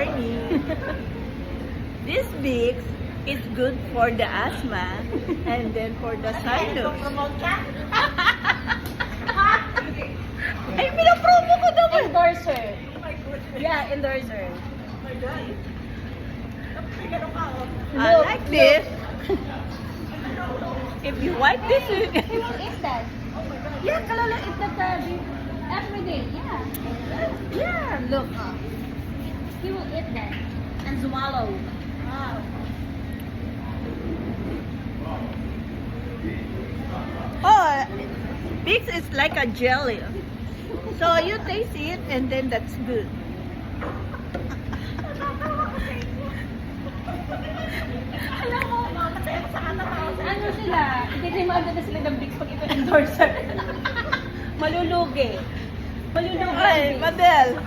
morning. This Vicks is good for the asthma and then for the sinus. Ay, pinapromo ko naman. Endorser. Oh my goodness. Yeah, endorser. Oh my God. I Look, like this. If you wipe this, He will eat that. Yeah, kalala eat that every day. Yeah. Yeah, look. He will eat that and swallow. Wow. oh, Vicks is like a jelly. So you taste it and then that's good. Alam mo, ano sila? Itikrimaan na sila ng Vicks pag ito endorser. Malulugi. Malulugi. Ay, Madel.